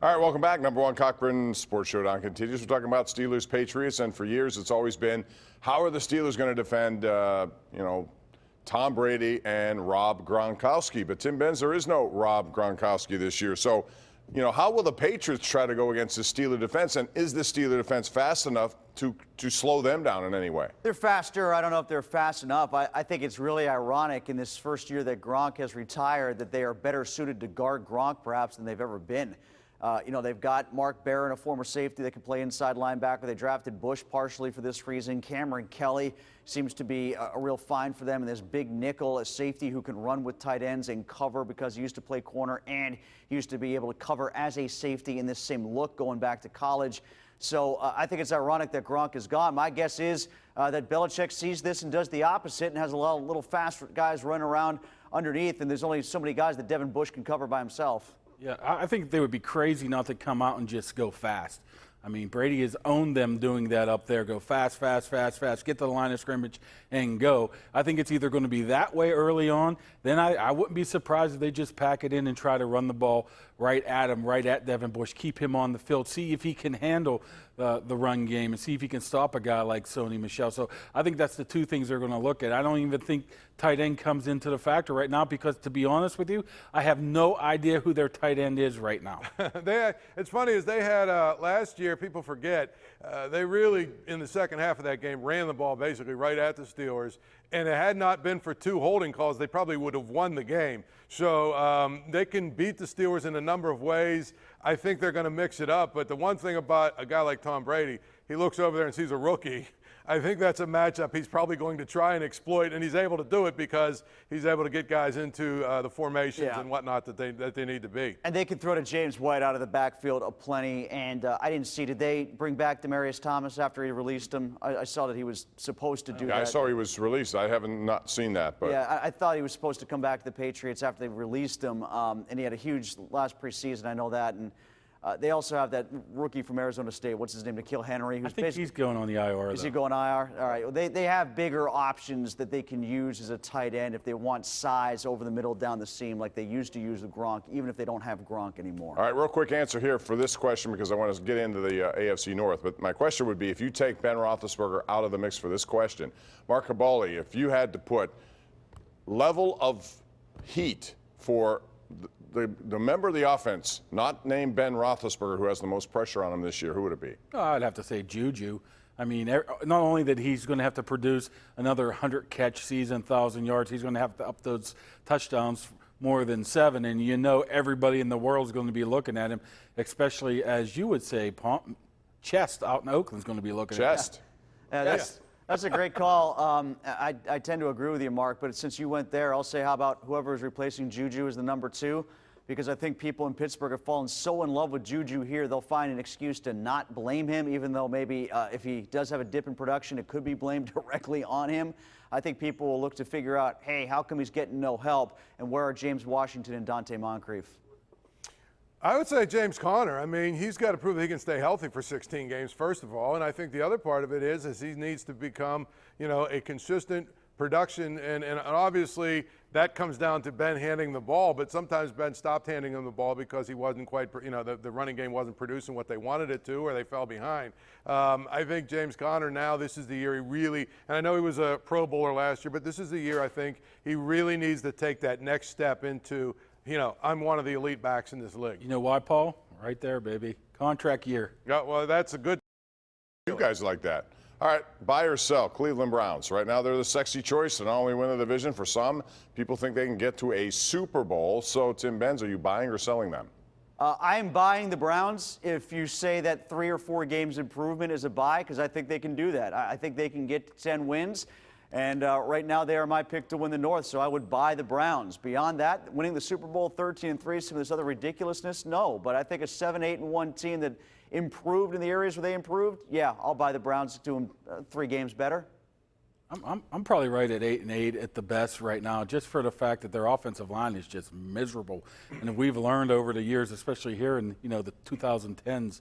All right, welcome back. Number one Cochran Sports Showdown continues. We're talking about Steelers, Patriots, and for years it's always been, how are the Steelers going to defend, Tom Brady and Rob Gronkowski? But Tim Benz, there is no Rob Gronkowski this year. So, how will the Patriots try to go against the Steeler defense? And is the Steeler defense fast enough to slow them down in any way? They're faster. I don't know if they're fast enough. I think it's really ironic in this first year that Gronk has retired that they are better suited to guard Gronk perhaps than they've ever been. They've got Mark Barron, a former safety that can play inside linebacker. They drafted Bush partially for this reason. Cameron Kelly seems to be a real find for them. And this big nickel, a safety who can run with tight ends and cover because he used to play corner and he used to be able to cover as a safety in this same look going back to college. So I think it's ironic that Gronk is gone. My guess is that Belichick sees this and does the opposite and has a lot of little fast guys running around underneath. And there's only so many guys that Devin Bush can cover by himself. Yeah, I think they would be crazy not to come out and just go fast. I mean, Brady has owned them doing that up there. Go fast, fast, fast, fast, get to the line of scrimmage and go. I think it's either going to be that way early on. Then I wouldn't be surprised if they just pack it in and try to run the ball right at him, right at Devin Bush, keep him on the field, see if he can handle the run game and see if he can stop a guy like Sony Michel. So I think that's the two things they're going to look at. I don't even think tight end comes into the factor right now because, to be honest with you, I have no idea who their tight end is right now. It's funny, as they had last year, people forget, they really, in the second half of that game, ran the ball basically right at the Steelers. And it had not been for 2 holding calls, they probably would have won the game. So they can beat the Steelers in a number of ways. I think they're going to mix it up. But the one thing about a guy like Tom Brady, he looks over there and sees a rookie. I think that's a matchup he's probably going to try and exploit, and he's able to do it because he's able to get guys into the formations and whatnot that they need to be. And they can throw to James White out of the backfield aplenty. And I didn't see, did they bring back Demaryius Thomas after he released him? I saw that he was supposed to do that. I saw he was released. I haven't not seen that. But yeah, I thought he was supposed to come back to the Patriots after they released him. And he had a huge last preseason, I know that. And they also have that rookie from Arizona State. What's his name? N'Keal Henry. I think he's going on the IR. Is he going IR? All right. Well, they have bigger options that they can use as a tight end if they want size over the middle down the seam like they used to use with Gronk, even if they don't have Gronk anymore. All right, real quick answer here for this question because I want to get into the AFC North. But my question would be, if you take Ben Roethlisberger out of the mix for this question, Mark Kaboly, if you had to put level of heat for the member of the offense, not named Ben Roethlisberger, who has the most pressure on him this year, who would it be? Oh, I'd have to say Juju. I mean, not only that he's going to have to produce another 100-catch season, 1,000 yards, he's going to have to up those touchdowns more than 7. And everybody in the world is going to be looking at him, especially, as you would say, Chest out in Oakland is going to be looking at him. Chest. That's a great call. I tend to agree with you, Mark, but since you went there, I'll say how about whoever is replacing Juju as the number 2, because I think people in Pittsburgh have fallen so in love with Juju here, they'll find an excuse to not blame him, even though maybe if he does have a dip in production, it could be blamed directly on him. I think people will look to figure out, hey, how come he's getting no help, and where are James Washington and Dante Moncrief? I would say James Conner. I mean, he's got to prove that he can stay healthy for 16 games, first of all. And I think the other part of it is he needs to become, a consistent production. And obviously that comes down to Ben handing the ball. But sometimes Ben stopped handing him the ball because he wasn't quite, the running game wasn't producing what they wanted it to, or they fell behind. I think James Conner now, this is the year he really, and I know he was a Pro Bowler last year, but this is the year I think he really needs to take that next step into, I'm one of the elite backs in this league. You know why, Paul? Right there, baby. Contract year. Yeah, well, that's a good. You guys like that. All right, buy or sell, Cleveland Browns. Right now they're the sexy choice to not only win the division. For some, people think they can get to a Super Bowl. So, Tim Benz, are you buying or selling them? I am buying the Browns if you say that 3 or 4 games improvement is a buy, because I think they can do that. I think they can get 10 wins. And right now they are my pick to win the North, so I would buy the Browns. Beyond that, winning the Super Bowl 13-3, some of this other ridiculousness, no. But I think a 7-8-1 team that improved in the areas where they improved, yeah, I'll buy the Browns to do them 3 games better. I'm probably right at 8-8 at the best right now, just for the fact that their offensive line is just miserable. And we've learned over the years, especially here in the 2010s.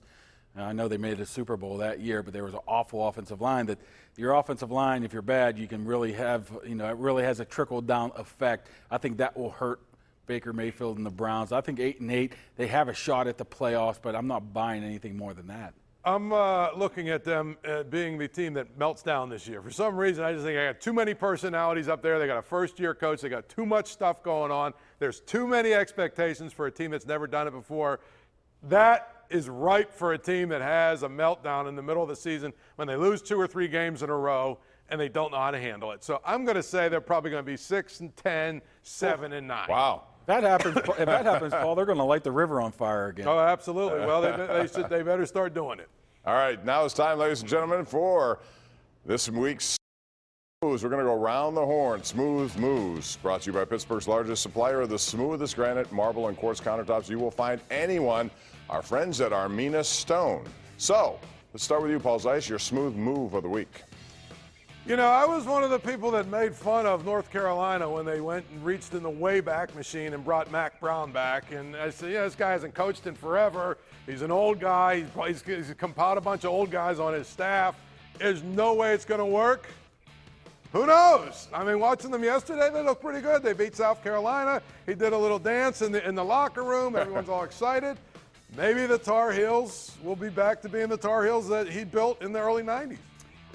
I know they made a Super Bowl that year, but there was an awful offensive line. That your offensive line, if you're bad, you can really have, it really has a trickle-down effect. I think that will hurt Baker Mayfield and the Browns. I think 8-8, they have a shot at the playoffs, but I'm not buying anything more than that. I'm looking at them being the team that melts down this year. For some reason, I just think I got too many personalities up there. They got a first-year coach. They got too much stuff going on. There's too many expectations for a team that's never done it before. That is ripe for a team that has a meltdown in the middle of the season when they lose 2 or 3 games in a row and they don't know how to handle it. So I'm going to say they're probably going to be 6-10, 7-9. Wow. If that happens, Paul, they're going to light the river on fire again. Oh, absolutely. Well, they better start doing it. All right, now it's time, ladies and gentlemen, for this week's Moves. We're going to go around the horn. Smooth Moves, brought to you by Pittsburgh's largest supplier of the smoothest granite, marble, and quartz countertops you will find anyone. Our friends at Armina Stone. So, let's start with you, Paul Zeise, your smooth move of the week. You know, I was one of the people that made fun of North Carolina when they went and reached in the Wayback Machine and brought Mac Brown back. And I said, yeah, this guy hasn't coached in forever. He's an old guy. He's compiled a bunch of old guys on his staff. There's no way it's going to work. Who knows? I mean, watching them yesterday, they look pretty good. They beat South Carolina. He did a little dance in the locker room. Everyone's all excited. Maybe the Tar Heels will be back to being the Tar Heels that he built in the early 90s.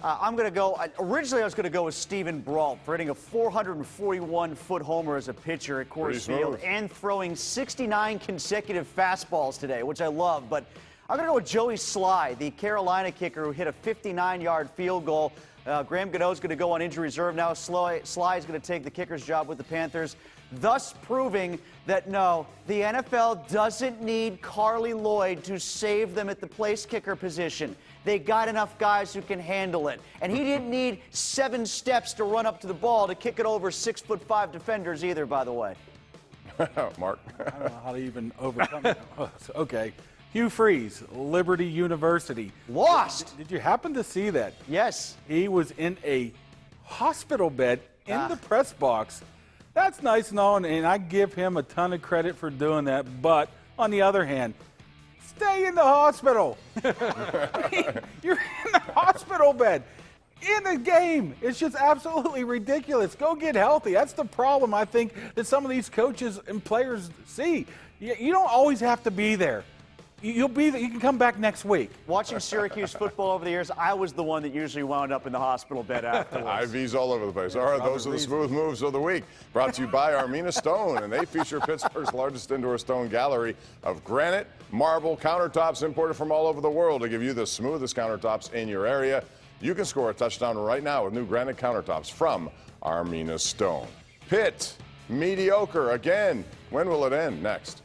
I'm going to go, originally I was going to go with Steven Brault for hitting a 441-foot homer as a pitcher at Coors Field and throwing 69 consecutive fastballs today, which I love. But I'm going to go with Joey Sly, the Carolina kicker who hit a 59-yard field goal. Graham Gano's going to go on injury reserve now. Sly is going to take the kicker's job with the Panthers, thus proving that, no, the NFL doesn't need Carly Lloyd to save them at the place kicker position. They got enough guys who can handle it. And he didn't need 7 steps to run up to the ball to kick it over 6'5" defenders either, by the way. Mark. I don't know how to even overcome that. Okay. Hugh Freeze, Liberty University. Lost. Did you happen to see that? Yes. He was in a hospital bed in the press box. That's nice and all, and I give him a ton of credit for doing that. But on the other hand, stay in the hospital. You're in the hospital bed in a game. It's just absolutely ridiculous. Go get healthy. That's the problem, I think, that some of these coaches and players see. You don't always have to be there. You'll be there. You can come back next week. Watching Syracuse football over the years, I was the one that usually wound up in the hospital bed afterwards. IVs all over the place. All right, those are the smooth moves of the week. Brought to you by Armina Stone, and they feature Pittsburgh's largest indoor stone gallery of granite, marble, countertops imported from all over the world to give you the smoothest countertops in your area. You can score a touchdown right now with new granite countertops from Armina Stone. Pitt, mediocre again. When will it end? Next.